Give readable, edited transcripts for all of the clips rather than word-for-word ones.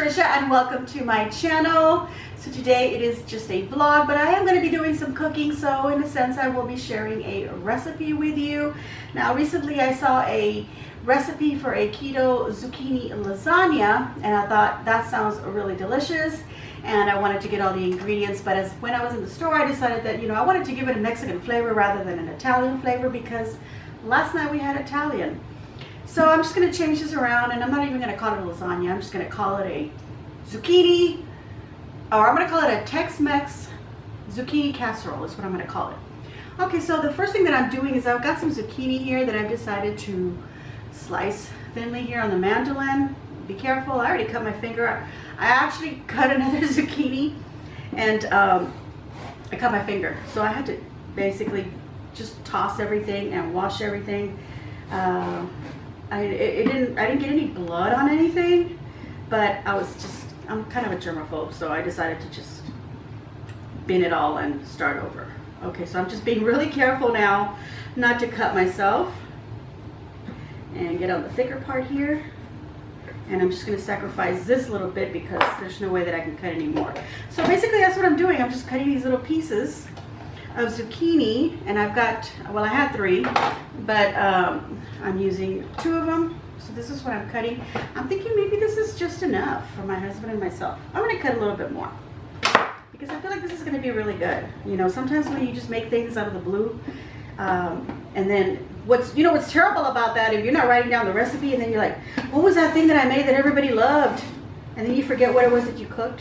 Trisha and welcome to my channel. So today it is just a vlog, but I am going to be doing some cooking, so in a sense I will be sharing a recipe with you. Now recently I saw a recipe for a keto zucchini lasagna and I thought that sounds really delicious and I wanted to get all the ingredients, but when I was in the store I decided that I wanted to give it a Mexican flavor rather than an Italian flavor because last night we had Italian. So I'm just going to change this around and I'm not even going to call it a lasagna. I'm just going to call it a zucchini, or I'm going to call it a Tex Mex Zucchini Casserole is what I'm going to call it. Okay, so the first thing that I'm doing is I've got some zucchini here that I've decided to slice thinly here on the mandolin. Be careful, I already cut my finger. I actually cut another zucchini and I cut my finger. So I had to basically just toss everything and wash everything. I didn't get any blood on anything, but I'm kind of a germaphobe, so I decided to just bin it all and start over. Okay, so I'm just being really careful now not to cut myself and get on the thicker part here. And I'm just going to sacrifice this little bit because there's no way that I can cut any more. So basically that's what I'm doing. I'm just cutting these little pieces of zucchini, and I've got, well, I had 3, but I'm using 2 of them. So this is what I'm cutting. I'm thinking maybe this is just enough for my husband and myself. I'm going to cut a little bit more because I feel like this is going to be really good. Sometimes when you just make things out of the blue, and then what's terrible about that, if you're not writing down the recipe and then you're like, what was that thing that I made that everybody loved? And then you forget what it was that you cooked.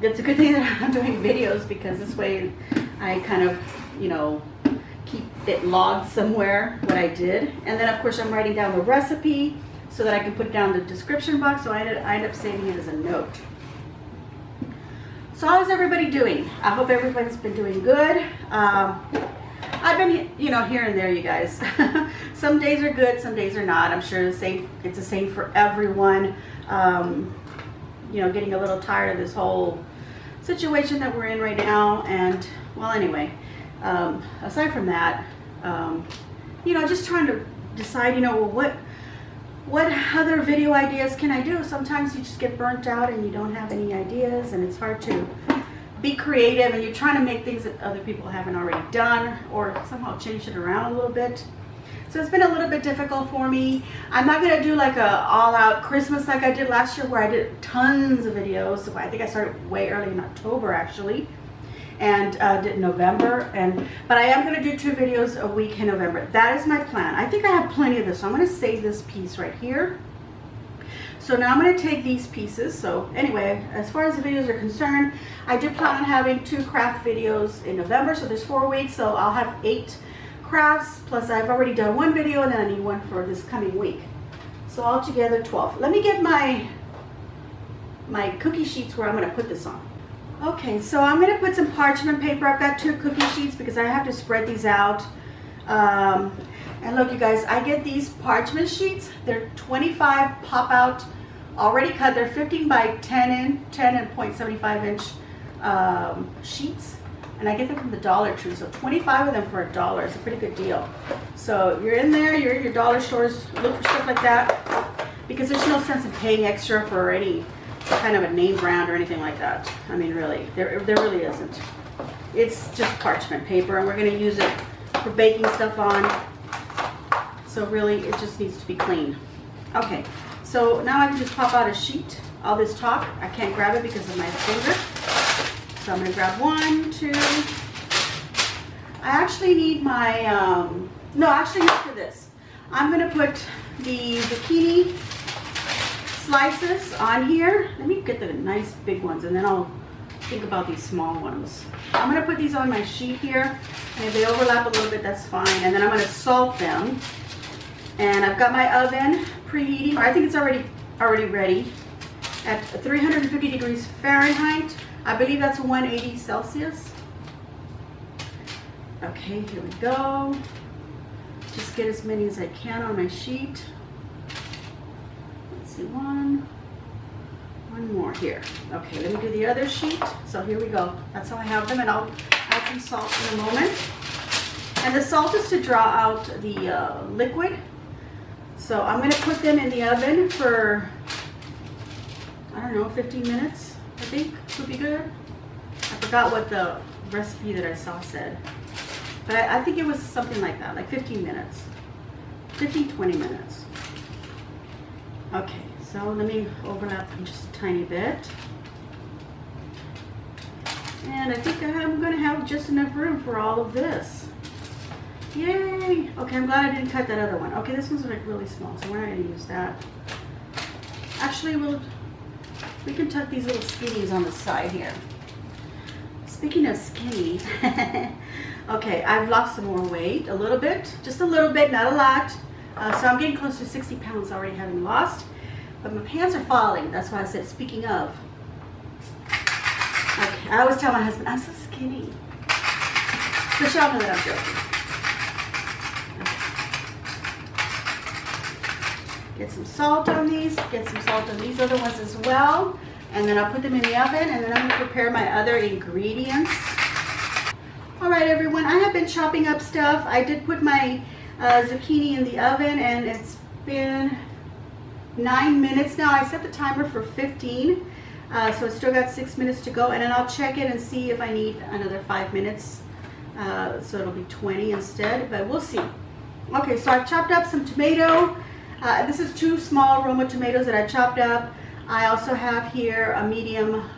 It's a good thing that I'm doing videos because this way I kind of, keep it logged somewhere what I did. And then of course I'm writing down the recipe so that I can put it down in the description box. So I end up saving it as a note. So how's everybody doing? I hope everybody's been doing good. I've been, here and there, you guys. Some days are good, some days are not. I'm sure it's the same for everyone. Getting a little tired of this whole situation that we're in right now. And well, anyway, aside from that, just trying to decide, what other video ideas can I do? Sometimes you just get burnt out and you don't have any ideas, and it's hard to be creative, and you're trying to make things that other people haven't already done or somehow change it around a little bit. So it's been a little bit difficult for me. I'm not going to do like a all-out Christmas like I did last year where I did tons of videos. I think I started way early in October actually, and did November. But I am going to do 2 videos a week in November. That is my plan. I think I have plenty of this, so I'm going to save this piece right here. So now I'm going to take these pieces. So anyway, as far as the videos are concerned, I do plan on having 2 craft videos in November. So there's 4 weeks, so I'll have 8 crafts, plus I've already done 1 video and then I need 1 for this coming week. So altogether 12. Let me get my cookie sheets where I'm going to put this on. Okay, so I'm going to put some parchment paper. I've got 2 cookie sheets because I have to spread these out. And look, you guys, I get these parchment sheets. They're 25 pop out, already cut. They're 15 by 10 and 0.75 inch sheets. And I get them from the Dollar Tree, so 25 of them for $1. It's a pretty good deal. So if you're in there, you're in your dollar stores, look for stuff like that, because there's no sense in paying extra for any kind of a name brand or anything like that. I mean, really, there really isn't. It's just parchment paper, and we're going to use it for baking stuff on. So really, it just needs to be clean. Okay, so now I can just pop out a sheet. All this top, I can't grab it because of my finger. So I'm going to grab 1, 2. I actually need my, no, actually not for this. I'm going to put the zucchini slices on here. Let me get the nice big ones and then I'll think about these small ones. I'm going to put these on my sheet here, and if they overlap a little bit, that's fine. And then I'm going to salt them. And I've got my oven preheating, or I think it's already ready, at 350 degrees Fahrenheit. I believe that's 180 Celsius. Okay, here we go. Just get as many as I can on my sheet. Let's see, one more here. Okay, let me do the other sheet. So here we go. That's how I have them, and I'll add some salt in a moment. And the salt is to draw out the liquid. So I'm going to put them in the oven for I don't know, 15 minutes, I think would be good. I forgot what the recipe that I saw said. But I think it was something like that, like 15 minutes. 15, 20 minutes. Okay, so let me overlap them just a tiny bit. And I think I'm gonna have just enough room for all of this. Yay! Okay, I'm glad I didn't cut that other one. Okay, this one's like really small, so we're not gonna use that. Actually, we can tuck these little skinnies on the side here. Speaking of skinny, okay, I've lost some more weight, a little bit, just a little bit, not a lot. So I'm getting close to 60 pounds already having lost, but my pants are falling. That's why I said, speaking of. Okay, I always tell my husband, I'm so skinny. But y'all know that I'm joking. Get some salt on these, get some salt on these other ones as well. And then I'll put them in the oven, and then I'm gonna prepare my other ingredients. All right, everyone, I have been chopping up stuff. I did put my zucchini in the oven, and it's been 9 minutes now. I set the timer for 15, so it's still got 6 minutes to go, and then I'll check it and see if I need another 5 minutes. So it'll be 20 instead, but we'll see. Okay, so I've chopped up some tomato. This is 2 small Roma tomatoes that I chopped up. I also have here a medium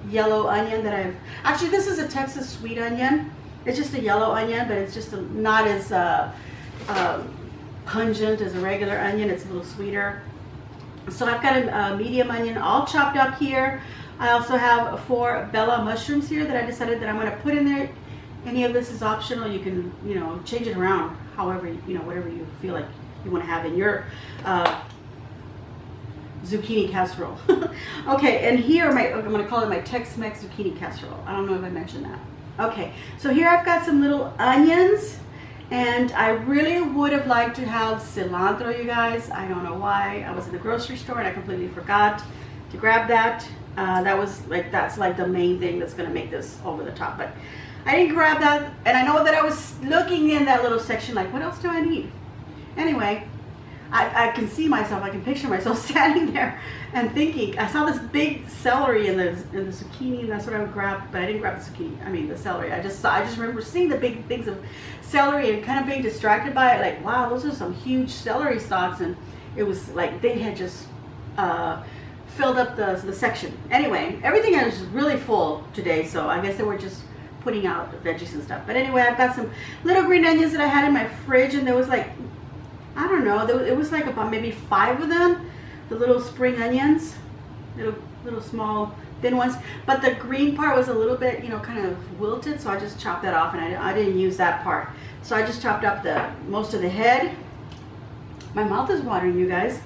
yellow onion that actually this is a Texas sweet onion. It's just a yellow onion, but it's just not as pungent as a regular onion. It's a little sweeter. So I've got a medium onion all chopped up here. I also have 4 bella mushrooms here that I decided that I'm going to put in there. Any of this is optional. You can, change it around however, whatever you feel like you want to have in your zucchini casserole. Okay, and here I'm going to call it my Tex Mex Zucchini Casserole. I don't know if I mentioned that. Okay, so here I've got some little onions, and I really would have liked to have cilantro, you guys. I don't know why. I was in the grocery store and I completely forgot to grab that. That's like the main thing that's going to make this over the top, but I didn't grab that, and I know that I was looking in that little section like, what else do I need? Anyway, I can see myself, I can picture myself standing there and thinking, I saw this big celery in the zucchini, and that's what I would grab, but I didn't grab the zucchini, the celery. I just remember seeing the big things of celery and kind of being distracted by it, like, wow, those are some huge celery stalks, and it was like they had just filled up the section. Anyway, everything is really full today, so I guess they were just putting out veggies and stuff. But anyway, I've got some little green onions that I had in my fridge, and there was like, I don't know, it was like about maybe 5 of them, the little spring onions, little small thin ones, but the green part was a little bit, kind of wilted, so I just chopped that off, and I didn't use that part. So I just chopped up most of the head. My mouth is watering, you guys.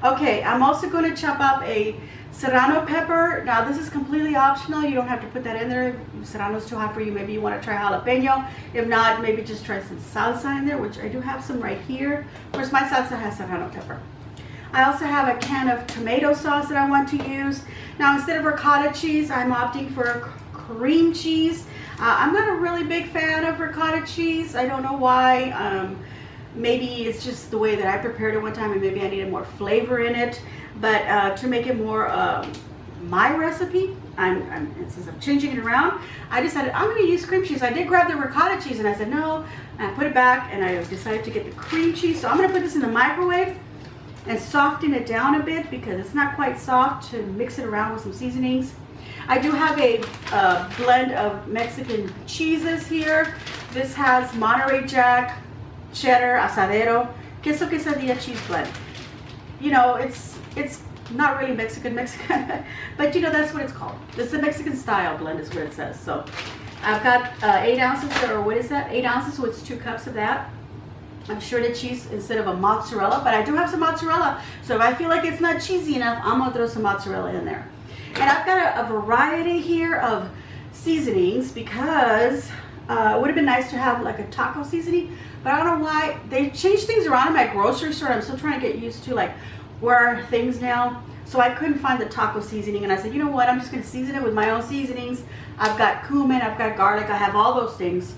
Okay, I'm also going to chop up a serrano pepper. Now this is completely optional. You don't have to put that in there. If serrano's too hot for you, maybe you want to try jalapeno. If not, maybe just try some salsa in there, which I do have some right here. Of course, my salsa has serrano pepper. I also have a can of tomato sauce that I want to use. Now instead of ricotta cheese, I'm opting for cream cheese. I'm not a really big fan of ricotta cheese. I don't know why. Maybe it's just the way that I prepared it one time, and maybe I needed more flavor in it. But to make it more my recipe, since I'm changing it around, I decided I'm going to use cream cheese. I did grab the ricotta cheese, and I said no, and I put it back, and I decided to get the cream cheese. So I'm going to put this in the microwave and soften it down a bit because it's not quite soft, to mix it around with some seasonings. I do have a blend of Mexican cheeses here. This has Monterey Jack, cheddar, asadero, queso quesadilla cheese blend. It's not really Mexican, but that's what it's called. It's a Mexican style blend is what it says. So I've got 8 ounces, or what is that? 8 ounces, so it's 2 cups of that. I'm shredded cheese instead of a mozzarella, but I do have some mozzarella. So if I feel like it's not cheesy enough, I'm gonna throw some mozzarella in there. And I've got a variety here of seasonings because it would have been nice to have like a taco seasoning, but I don't know why they changed things around in my grocery store. I'm still trying to get used to like where are things now. So I couldn't find the taco seasoning, and I said, you know what, I'm just going to season it with my own seasonings. I've got cumin, I've got garlic, I have all those things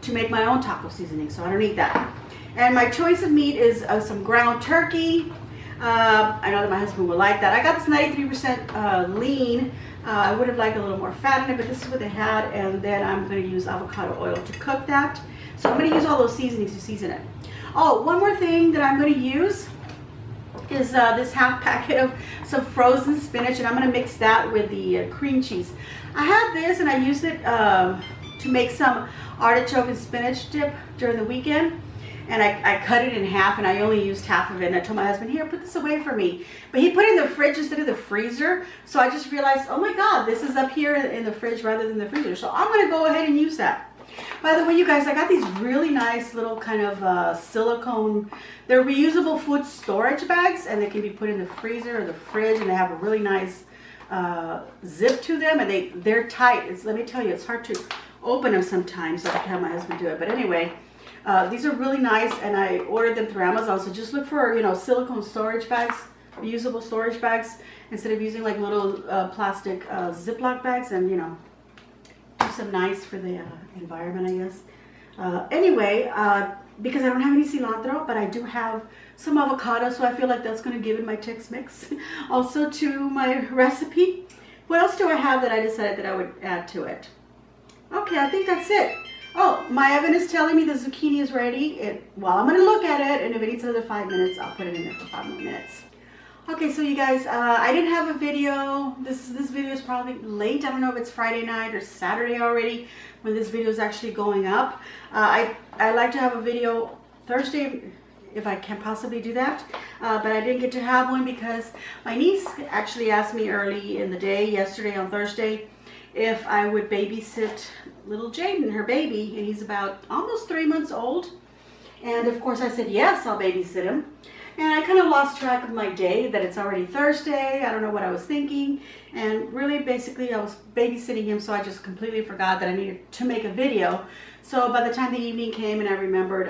to make my own taco seasoning, so I don't need that. And my choice of meat is some ground turkey. I know that my husband will like that. I got this 93% lean. I would have liked a little more fat in it, but this is what they had. And then I'm going to use avocado oil to cook that. So I'm going to use all those seasonings to season it. Oh, one more thing that I'm going to use is this half packet of some frozen spinach, and I'm going to mix that with the cream cheese. I had this and I used it to make some artichoke and spinach dip during the weekend. And I cut it in half, and I only used half of it. And I told my husband, here, put this away for me. But he put it in the fridge instead of the freezer. So I just realized, oh my God, this is up here in the fridge rather than the freezer. So I'm going to go ahead and use that. By the way, you guys, I got these really nice little kind of silicone, they're reusable food storage bags. And they can be put in the freezer or the fridge. And they have a really nice zip to them. And they're tight. Let me tell you, it's hard to open them sometimes. So I have to have my husband do it. But anyway. These are really nice, and I ordered them through Amazon. So just look for, silicone storage bags, reusable storage bags, instead of using like little plastic Ziploc bags, and do some nice for the environment, I guess. Anyway, because I don't have any cilantro, but I do have some avocado, so I feel like that's going to give it my Tex Mex also to my recipe. What else do I have that I decided that I would add to it? Okay, I think that's it. Oh, my oven is telling me the zucchini is ready. Well, I'm going to look at it, and if it needs another 5 minutes, I'll put it in there for 5 more minutes. Okay, so you guys, I didn't have a video. This video is probably late. I don't know if it's Friday night or Saturday already when this video is actually going up. I like to have a video Thursday if I can possibly do that, but I didn't get to have one because my niece actually asked me early in the day, yesterday on Thursday, if I would babysit little Jaden, her baby, and he's about almost 3 months old. And of course I said, yes, I'll babysit him. And I kind of lost track of my day, that it's already Thursday. I don't know what I was thinking. And really, basically, I was babysitting him, so I just completely forgot that I needed to make a video. So by the time the evening came and I remembered,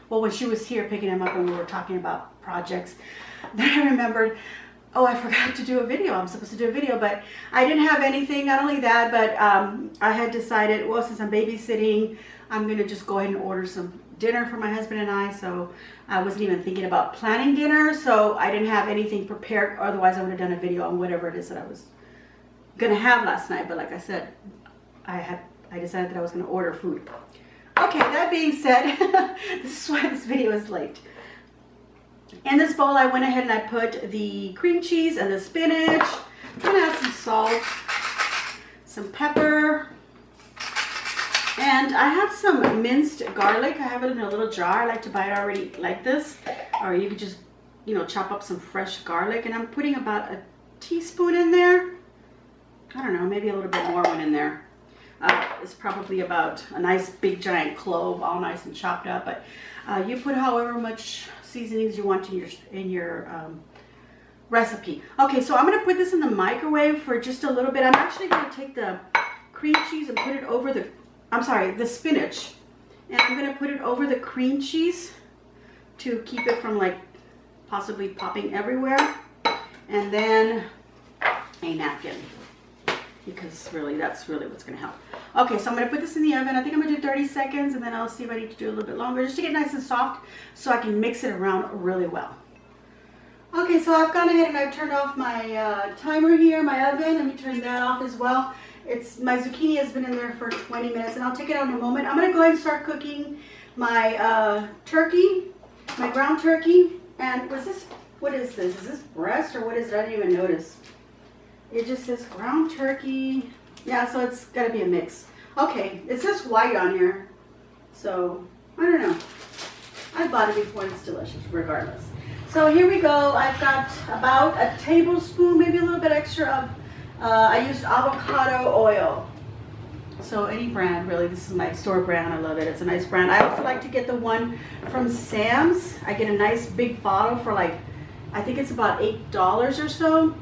well, when she was here picking him up and we were talking about projects, then I remembered, oh, I forgot to do a video. I'm supposed to do a video, but I didn't have anything. Not only that, but I had decided, well, since I'm babysitting, I'm going to just go ahead and order some dinner for my husband and I. So I wasn't even thinking about planning dinner. So I didn't have anything prepared. Otherwise, I would have done a video on whatever it is that I was going to have last night. But like I said, I decided that I was going to order food. Okay, that being said, this is why this video is late. In this bowl, I went ahead and I put the cream cheese and the spinach. I'm going to add some salt, some pepper, and I have some minced garlic. I have it in a little jar. I like to buy it already like this, or you could just, chop up some fresh garlic. And I'm putting about a teaspoon in there. I don't know, maybe a little bit more one in there. It's probably about a nice big giant clove, all nice and chopped up. But you put however much seasonings you want in your recipe. Okay, so I'm going to put this in the microwave for just a little bit. I'm actually going to take the cream cheese and put it over the spinach, and I'm going to put it over the cream cheese to keep it from like possibly popping everywhere, and then a napkin, because really that's really what's going to help. Okay, so I'm going to put this in the oven. I think I'm going to do 30 seconds, and then I'll see if I need to do a little bit longer just to get nice and soft so I can mix it around really well. Okay, so I've gone ahead and I've turned off my timer here, my oven. Let me turn that off as well. My zucchini has been in there for 20 minutes, and I'll take it out in a moment. I'm going to go ahead and start cooking my turkey, my ground turkey. And what is this? Is this breast or what is it? I didn't even notice. It just says ground turkey. Yeah, so it's got to be a mix. Okay, it says white on here. So, I don't know. I bought it before and it's delicious regardless. So here we go. I've got about a tablespoon, maybe a little bit extra of, I used avocado oil. So any brand, really. This is my store brand. I love it. It's a nice brand. I also like to get the one from Sam's. I get a nice big bottle for like, I think it's about $8 or so.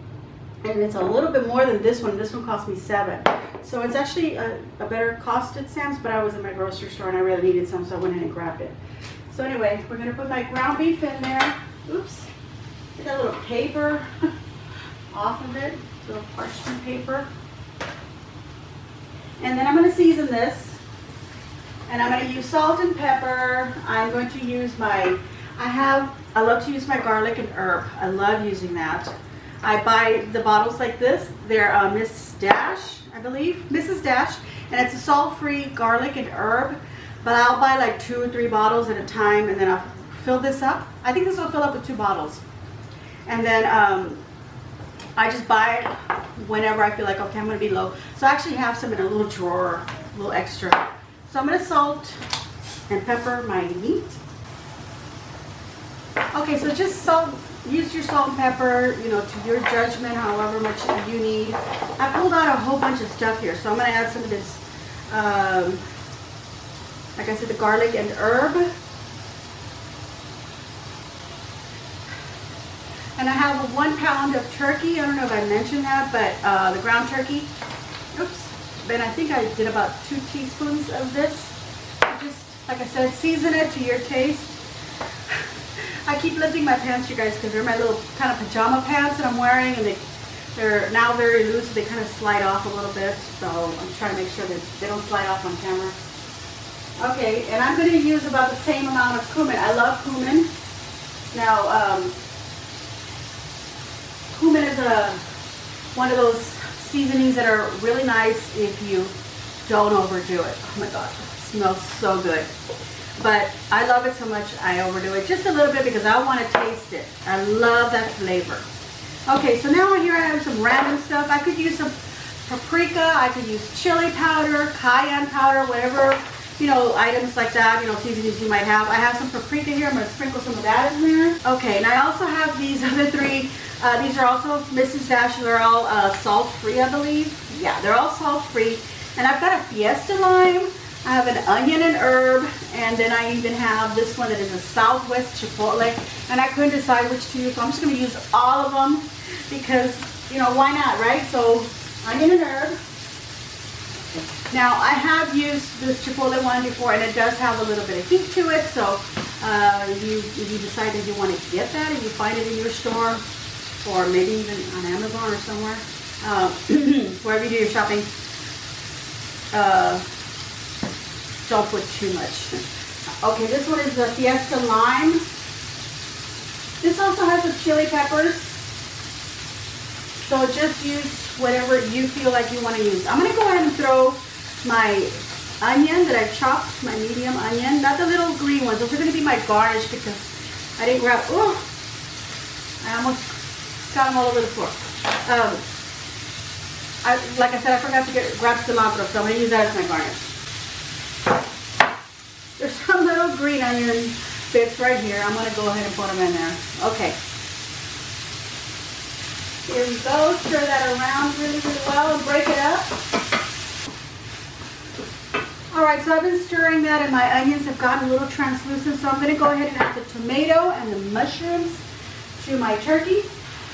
And it's a little bit more than this one. This one cost me $7. So it's actually a better cost at Sam's, but I was in my grocery store and I really needed some, so I went ahead and grabbed it. So anyway, we're going to put my ground beef in there. Oops. Get that little paper off of it. Little parchment paper. And then I'm going to season this. And I'm going to use salt and pepper. I'm going to use my I love to use my garlic and herb. I love using that. I buy the bottles like this. They're Miss Dash, I believe, Mrs. Dash, and it's a salt-free garlic and herb. But I'll buy like 2 or 3 bottles at a time, and then I'll fill this up. I think this will fill up with 2 bottles. And then I just buy it whenever I feel like, okay, I'm going to be low. So I actually have some in a little drawer, a little extra. So I'm going to salt and pepper my meat. Okay, so just salt, use your salt and pepper, you know, to your judgment, however much you need. I pulled out a whole bunch of stuff here, so I'm going to add some of this, like I said, the garlic and herb. And I have 1 pound of turkey. I don't know if I mentioned that, but the ground turkey. Oops. Then I think I did about 2 teaspoons of this. Just, like I said, season it to your taste. I keep lifting my pants, you guys, because they're my little kind of pajama pants that I'm wearing, and they're now very loose, so they kind of slide off a little bit. So I'm trying to make sure that they don't slide off on camera. Okay, and I'm going to use about the same amount of cumin. I love cumin. Now, cumin is one of those seasonings that are really nice if you don't overdo it. Oh my God, it smells so good. But I love it so much I overdo it just a little bit because I want to taste it. I love that flavor. Okay, so now here I have some random stuff. I could use some paprika, I could use chili powder, cayenne powder, whatever, you know, items like that, you know, seasonings you might have. I have some paprika here. I'm going to sprinkle some of that in there. Okay, and I also have these other 3. These are also Mrs. Dash. They're all salt-free, I believe. Yeah, they're all salt-free. And I've got a Fiesta lime. I have an onion and herb, and then I even have this one that is a Southwest chipotle, and I couldn't decide which to use, so I'm just going to use all of them because, you know, why not, right? So, onion and herb. Now, I have used this chipotle one before, and it does have a little bit of heat to it, so if you decide that you want to get that and you find it in your store, or maybe even on Amazon or somewhere, wherever you do your shopping, don't put too much. Okay, this one is the Fiesta Lime. This also has some chili peppers. So just use whatever you feel like you want to use. I'm going to go ahead and throw my onion that I've chopped, my medium onion, not the little green ones. Those are going to be my garnish because I didn't grab, oh, I almost got them all over the floor. Like I said, I forgot to grab cilantro, so I'm going to use that as my garnish. There's some little green onion bits right here. I'm going to go ahead and put them in there. Okay. Here we go. Stir that around really, really well and break it up. Alright, so I've been stirring that and my onions have gotten a little translucent, so I'm going to go ahead and add the tomato and the mushrooms to my turkey.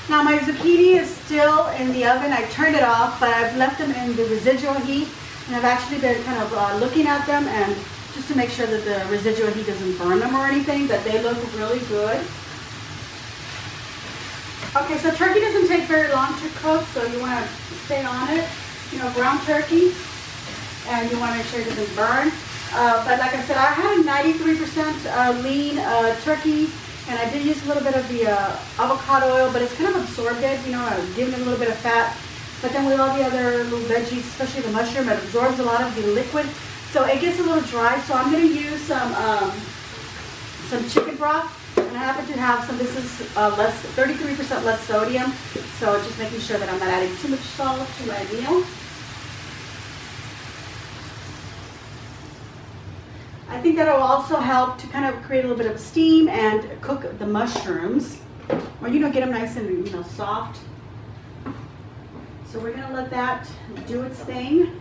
Now my zucchini is still in the oven. I turned it off, but I've left them in the residual heat, and I've actually been kind of looking at them and just to make sure that the residual heat doesn't burn them or anything, but they look really good. Okay, so turkey doesn't take very long to cook, so you want to stay on it. You know, ground turkey, and you want to make sure it doesn't burn. But like I said, I had a 93% lean turkey, and I did use a little bit of the avocado oil, but it's kind of absorbed it, you know, giving it a little bit of fat. But then with all the other little veggies, especially the mushroom, it absorbs a lot of the liquid. So it gets a little dry, so I'm going to use some chicken broth, and I happen to have some. This is 33% less sodium, so just making sure that I'm not adding too much salt to my meal. I think that will also help to kind of create a little bit of steam and cook the mushrooms, or you know, get them nice and soft. So we're going to let that do its thing.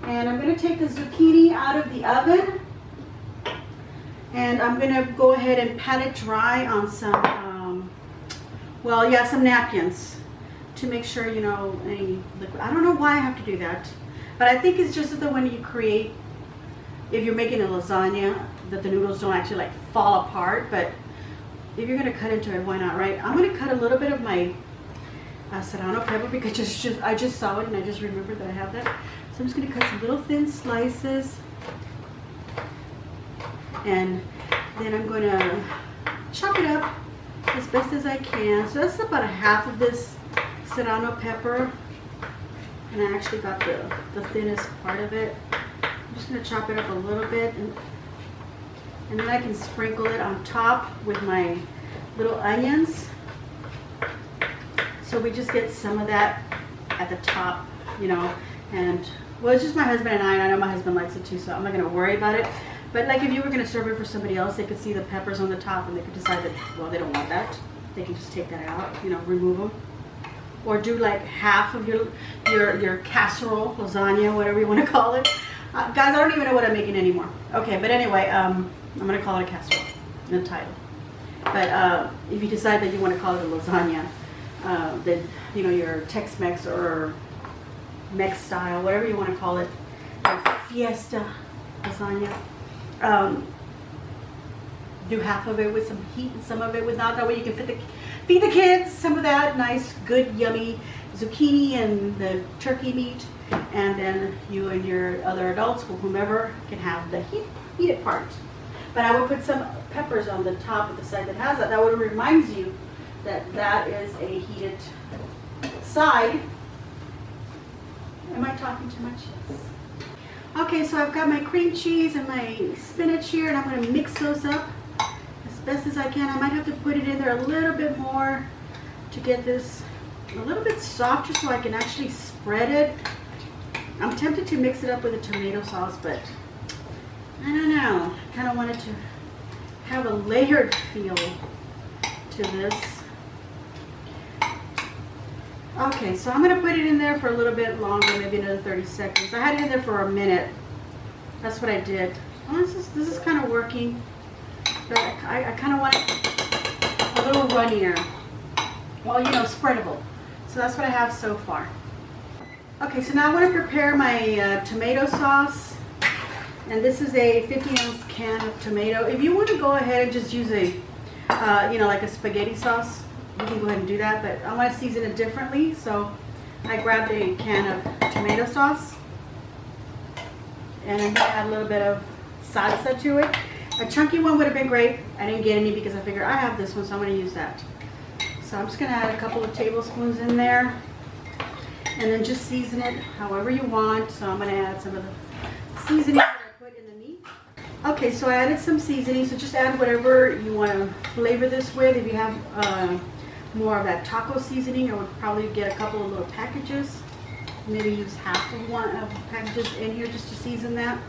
And I'm going to take the zucchini out of the oven, and I'm going to go ahead and pat it dry on some, some napkins to make sure, you know, any liquid. I don't know why I have to do that, but I think it's just that when you create, if you're making a lasagna, that the noodles don't actually like fall apart, but if you're going to cut into it, why not, right? I'm going to cut a little bit of my serrano pepper because I just saw it and I just remembered that I have that. So I'm just going to cut some little thin slices, and then I'm going to chop it up as best as I can. So that's about a half of this serrano pepper. And I actually got the thinnest part of it. I'm just going to chop it up a little bit. And then I can sprinkle it on top with my little onions. So we just get some of that at the top, you know. And, well, it's just my husband and I know my husband likes it too, so I'm not going to worry about it. But like if you were going to serve it for somebody else, they could see the peppers on the top and they could decide that, well, they don't want that. They can just take that out, you know, remove them. Or do like half of your casserole, lasagna, whatever you want to call it. Guys, I don't even know what I'm making anymore. Okay, but anyway, I'm going to call it a casserole in the title. But if you decide that you want to call it a lasagna, then, you know, your Tex Mex or Mex style, whatever you want to call it, fiesta lasagna. Do half of it with some heat and some of it without. That way you can feed the kids some of that nice, good, yummy zucchini and the turkey meat, and then you and your other adults or whomever can have the heated part. But I would put some peppers on the top of the side that has that. That would remind you that that is a heated side. Am I talking too much? Yes. Okay, so I've got my cream cheese and my spinach here, and I'm going to mix those up as best as I can. I might have to put it in there a little bit more to get this a little bit softer so I can actually spread it. I'm tempted to mix it up with a tomato sauce, but I don't know. I kind of wanted to have a layered feel to this. Okay, so I'm going to put it in there for a little bit longer, maybe another 30 seconds. I had it in there for a minute. That's what I did. Well, this is kind of working, but I kind of want it a little runnier. Well, you know, spreadable. So that's what I have so far. Okay, so now I want to prepare my tomato sauce. And this is a 50-ounce can of tomato. If you want to go ahead and just use a, you know, like a spaghetti sauce, you can go ahead and do that, but I want to season it differently, so I grabbed a can of tomato sauce, and I'm going to add a little bit of salsa to it. A chunky one would have been great. I didn't get any because I figured I have this one, so I'm going to use that. So I'm just going to add a couple of tablespoons in there, and then just season it however you want. So I'm going to add some of the seasoning that I put in the meat. Okay, so I added some seasoning, so just add whatever you want to flavor this with. If you have more of that taco seasoning, I would probably get a couple of little packages. Maybe use half of one of the packages in here just to season that.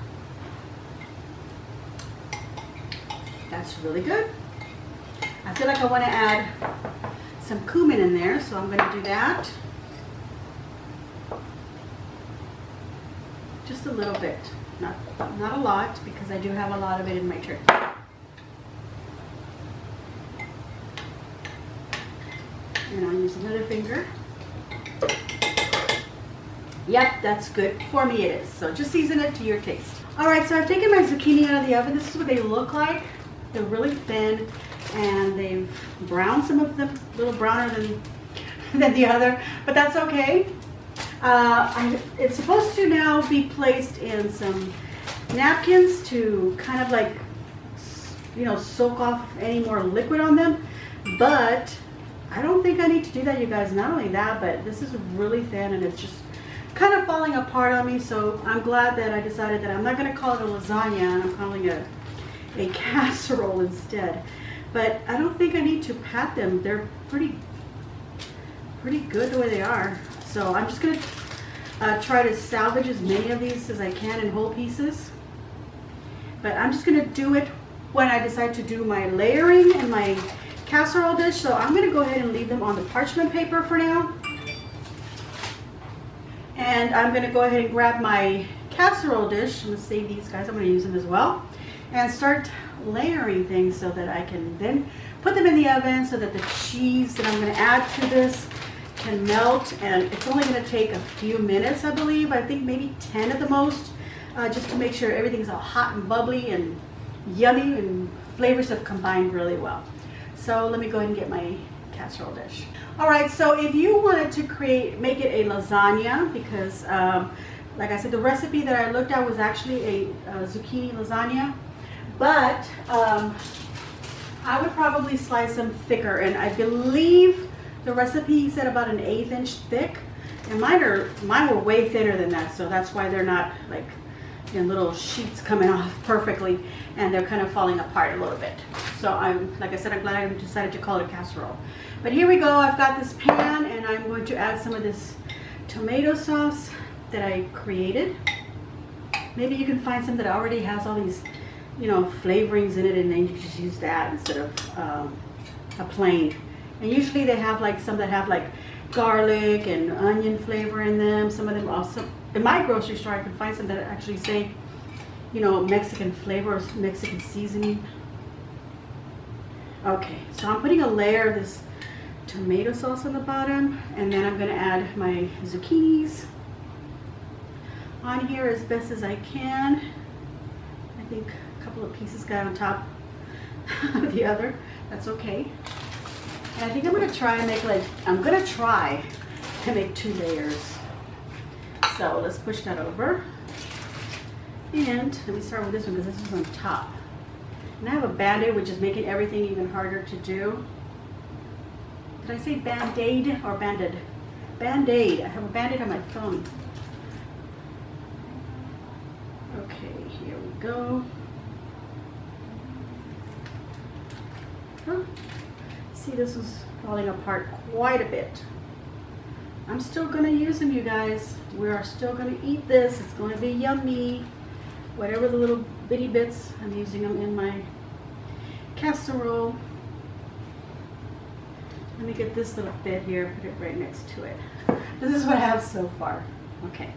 That's really good. I feel like I want to add some cumin in there, so I'm going to do that. Just a little bit, not a lot, because I do have a lot of it in my turkey. And I'll use another finger. Yep, that's good. For me it is. So just season it to your taste. Alright, so I've taken my zucchini out of the oven. This is what they look like. They're really thin, and they've browned, some of them a little browner than the other, but that's okay. It's supposed to now be placed in some napkins to kind of like, you know, soak off any more liquid on them, but I don't think I need to do that, you guys. Not only that, but this is really thin and it's just kind of falling apart on me, so I'm glad that I decided that I'm not going to call it a lasagna, and I'm calling it a casserole instead. But I don't think I need to pat them. They're pretty good the way they are. So I'm just going to try to salvage as many of these as I can in whole pieces. But I'm just going to do it when I decide to do my layering and my casserole dish. So I'm going to go ahead and leave them on the parchment paper for now. And I'm going to go ahead and grab my casserole dish. I'm going to save these guys. I'm going to use them as well. And start layering things so that I can then put them in the oven so that the cheese that I'm going to add to this can melt. And it's only going to take a few minutes, I believe. I think maybe 10 at the most, just to make sure everything's all hot and bubbly and yummy and flavors have combined really well. So let me go ahead and get my casserole dish. All right, so if you wanted to make it a lasagna, because like I said, the recipe that I looked at was actually a zucchini lasagna. But I I would probably slice them thicker, and I believe the recipe said about an 1/8 inch thick, and mine were way thinner than that, so that's why they're not like in little sheets coming off perfectly, and they're kind of falling apart a little bit. So like I said, I'm glad I decided to call it a casserole. But here we go. I've got this pan, and I'm going to add some of this tomato sauce that I created. Maybe you can find some that already has all these, you know, flavorings in it, and then you just use that instead of a plain. And usually they have like some that have like garlic and onion flavor in them. Some of them also, in my grocery store, I can find some that actually say, you know, Mexican flavor or Mexican seasoning. Okay, so I'm putting a layer of this tomato sauce on the bottom, and then I'm going to add my zucchinis on here as best as I can. I think a couple of pieces got on top of the other. That's okay. And I think I'm going to try and make make 2 layers. So let's push that over. And let me start with this one because this is on top. And I have a Band-Aid, which is making everything even harder to do. Did I say Band-Aid or Banded? Band-Aid. I have a Band-Aid on my phone. Okay, here we go. Oh, see, this is falling apart quite a bit. I'm still going to use them, you guys. We are still going to eat this. It's going to be yummy. Whatever the little bitty bits, I'm using them in my casserole. Let me get this little bit here, put it right next to it. This is what I have so far. Okay.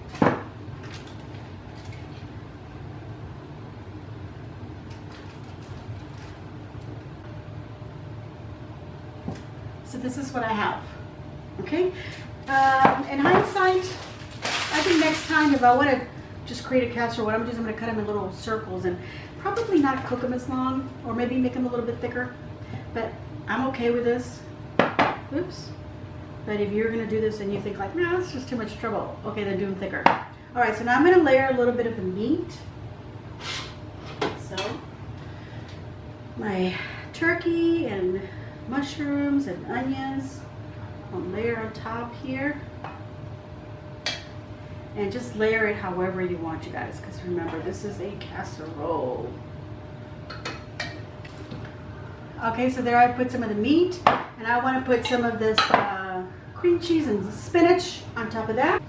So this is what I have. Okay. In hindsight, I think next time if I want to just create a casserole, what I'm going to cut them in little circles and probably not cook them as long, or maybe make them a little bit thicker. But I'm okay with this. Oops. But if you're going to do this and you think like, no, it's just too much trouble, okay, then do them thicker. All right, so now I'm going to layer a little bit of the meat. So my turkey and mushrooms and onions, I'll layer on top here. And just layer it however you want, you guys, because remember, this is a casserole. Okay, so there I put some of the meat, and I want to put some of this cream cheese and spinach on top of that.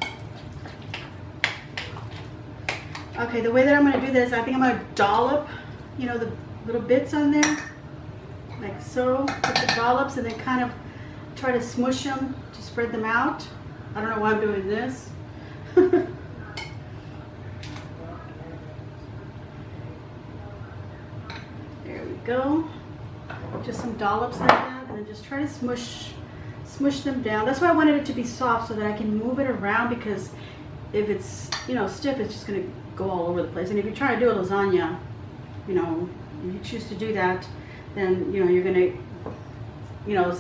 Okay, the way that I'm going to do this, I think I'm going to dollop, you know, the little bits on there, like so. Put the dollops and then kind of try to smush them to spread them out. I don't know why I'm doing this. There we go. Just some dollops like that, and then just try to smush them down. That's why I wanted it to be soft, so that I can move it around, because if it's, you know, stiff, it's just going to go all over the place. And if you try to do a lasagna, you know, if you choose to do that, then, you know, you're going to, you know,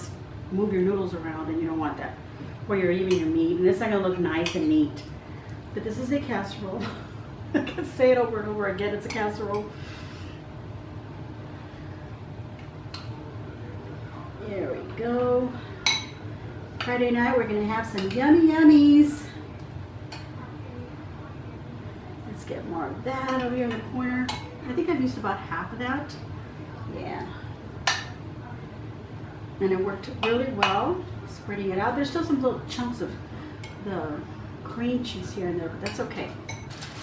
move your noodles around, and you don't want that. Or you're eating your meat, and it's not going to look nice and neat. But this is a casserole. I can say it over and over again. It's a casserole. There we go. Friday night, we're going to have some yummy yummies. Let's get more of that over here in the corner. I think I've used about half of that. Yeah. And it worked really well, spreading it out. There's still some little chunks of the cream cheese here and there, but that's okay.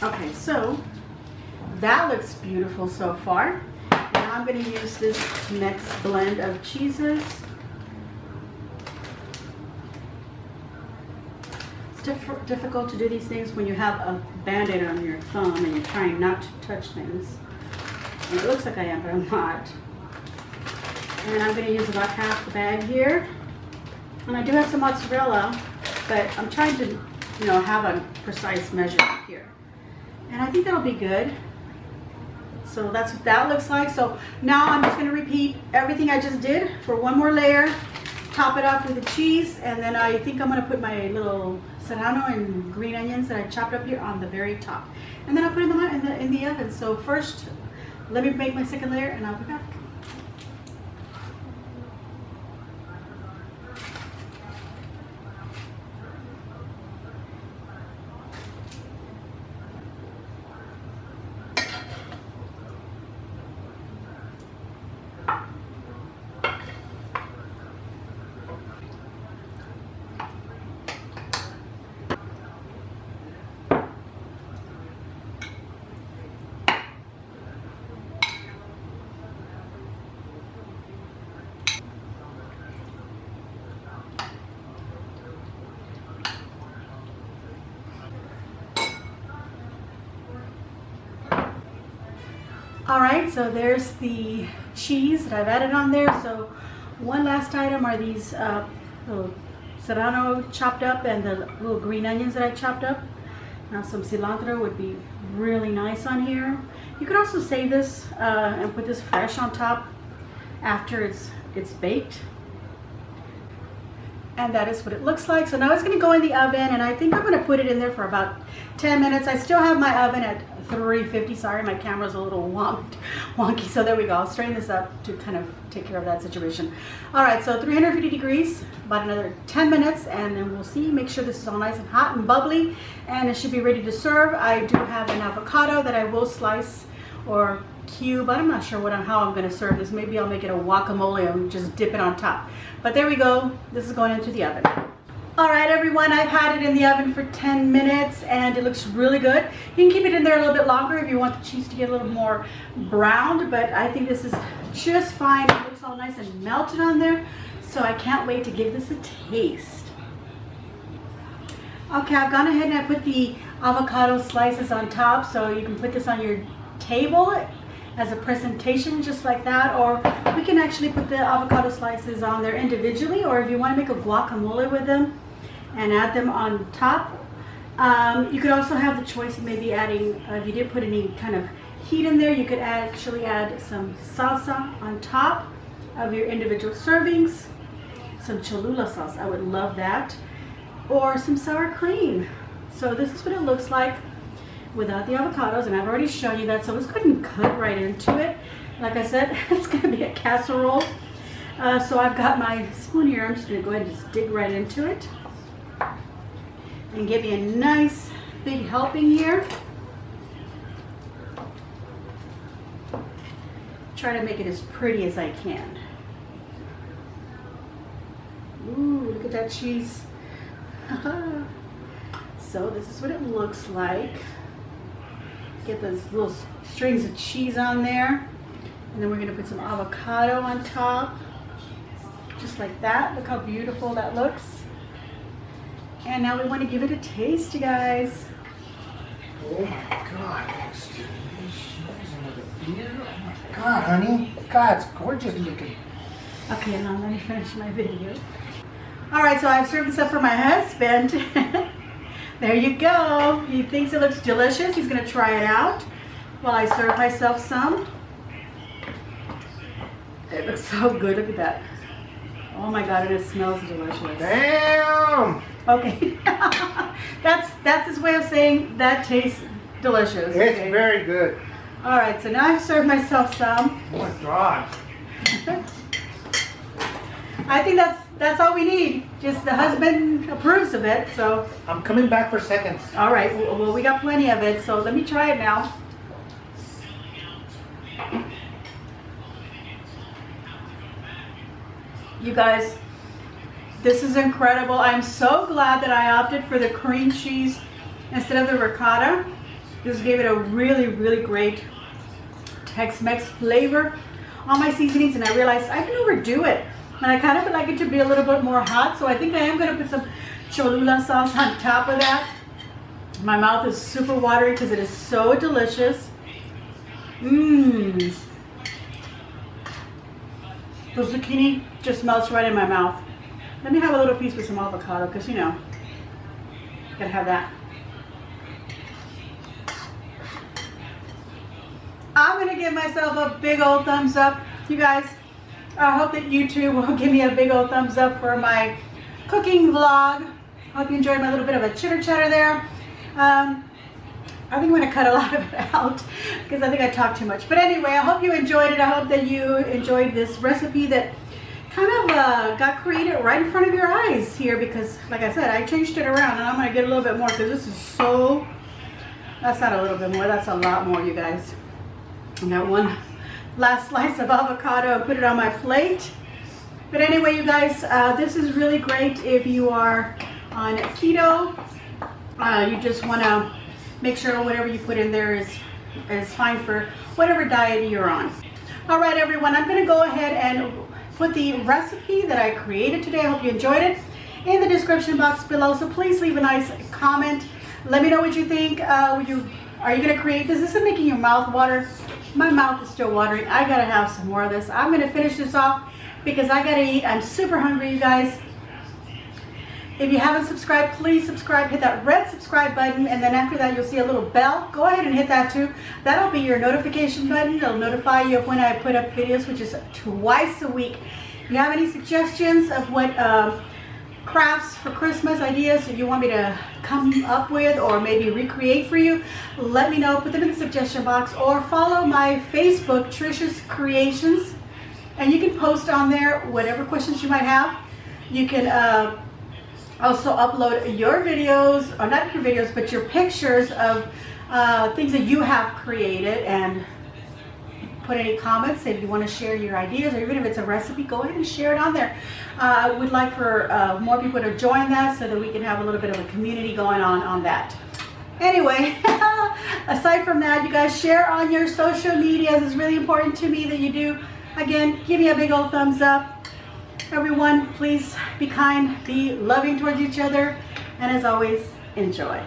Okay, so that looks beautiful so far. Now I'm going to use this next blend of cheeses. It's difficult to do these things when you have a Band-Aid on your thumb and you're trying not to touch things. And it looks like I am, but I'm not. And I'm going to use about half the bag here. And I do have some mozzarella, but I'm trying to, you know, have a precise measure here. And I think that'll be good. So that's what that looks like. So now I'm just going to repeat everything I just did for one more layer. Top it off with the cheese, and then I think I'm going to put my little serrano and green onions that I chopped up here on the very top. And then I'll put it in the oven. So first, let me make my second layer, and I'll be back. All right, so there's the cheese that I've added on there. So one last item are these little serrano chopped up and the little green onions that I chopped up. Now some cilantro would be really nice on here. You could also save this and put this fresh on top after it's baked. And that is what it looks like. So now it's going to go in the oven, and I think I'm going to put it in there for about 10 minutes. I still have my oven at 350. Sorry, my camera's a little wonky. So there we go. I'll strain this up to kind of take care of that situation. All right, so 350 degrees, about another 10 minutes, and then we'll see. Make sure this is all nice and hot and bubbly, and it should be ready to serve. I do have an avocado that I will slice or cube. I'm not sure how I'm going to serve this. Maybe I'll make it a guacamole and just dip it on top. But there we go. This is going into the oven. All right, everyone, I've had it in the oven for 10 minutes and it looks really good. You can keep it in there a little bit longer if you want the cheese to get a little more browned, but I think this is just fine. It looks all nice and melted on there, so I can't wait to give this a taste. Okay, I've gone ahead and I put the avocado slices on top, so you can put this on your table as a presentation just like that, or we can actually put the avocado slices on there individually, or if you want to make a guacamole with them and add them on top. You could also have the choice of maybe adding, if you did put any kind of heat in there, you could actually add some salsa on top of your individual servings, some Cholula sauce, I would love that, or some sour cream. So this is what it looks like without the avocados, and I've already shown you that, so let's go ahead and cut right into it. Like I said, it's going to be a casserole. So I've got my spoon here. I'm just going to go ahead and just dig right into it and give me a nice big helping here. Try to make it as pretty as I can. Ooh, look at that cheese. So this is what it looks like. Get those little strings of cheese on there, and then we're going to put some avocado on top, just like that. Look how beautiful that looks. And now we want to give it a taste, you guys. Oh my God, that's delicious. Oh my God, honey. God, it's gorgeous looking. Okay, now let me finish my video. All right, so I've served this up for my husband. There you go. He thinks it looks delicious. He's going to try it out while I serve myself some. It looks so good. Look at that. Oh my God, and it smells delicious. Damn! Okay. that's his way of saying that tastes delicious. It's okay? very good. All right, so now I've served myself some. Oh my God. I think that's all we need. Just the husband approves of it, so. I'm coming back for seconds. All right, well, we got plenty of it, so let me try it now. You guys, this is incredible. I'm so glad that I opted for the cream cheese instead of the ricotta. This gave it a really, really great Tex Mex flavor on my seasonings, and I realized I can overdo it. And I kind of would like it to be a little bit more hot, so I think I am going to put some Cholula sauce on top of that. My mouth is super watery because it is so delicious. Mmm. The zucchini just melts right in my mouth. Let me have a little piece with some avocado because, you know, gotta have that. I'm going to give myself a big old thumbs up. You guys, I hope that you too will give me a big old thumbs up for my cooking vlog. I hope you enjoyed my little bit of a chitter chatter there. I think I'm going to cut a lot of it out because I think I talked too much. But anyway, I hope you enjoyed it. I hope that you enjoyed this recipe that kind of got created right in front of your eyes here because, like I said, I changed it around and I'm going to get a little bit more because this is so, that's not a little bit more, that's a lot more, you guys. I got one last slice of avocado and put it on my plate. But anyway, you guys, this is really great if you are on keto. You just want to make sure whatever you put in there is fine for whatever diet you're on. All right, everyone, I'm going to go ahead and put the recipe that I created today. I hope you enjoyed it in the description box below. So please leave a nice comment. Let me know what you think. Are you going to create this? This is making your mouth water. My mouth is still watering. I gotta have some more of this. I'm gonna finish this off because I gotta eat. I'm super hungry, you guys. If you haven't subscribed, please subscribe. Hit that red subscribe button, and then after that you'll see a little bell. Go ahead and hit that too. That'll be your notification button. It'll notify you of when I put up videos, which is twice a week. If you have any suggestions of what crafts for Christmas ideas that you want me to come up with or maybe recreate for you, let me know. Put them in the suggestion box, or follow my Facebook, Trisha's Creations, and you can post on there whatever questions you might have. You can also upload your videos, or not your videos, but your pictures of things that you have created, and put any comments if you want to share your ideas, or even if it's a recipe, go ahead and share it on there. I would like for more people to join that so that we can have a little bit of a community going on that. Anyway, aside from that, you guys share on your social medias. It's really important to me that you do. Again, give me a big old thumbs up. Everyone, please be kind, be loving towards each other, and as always, enjoy.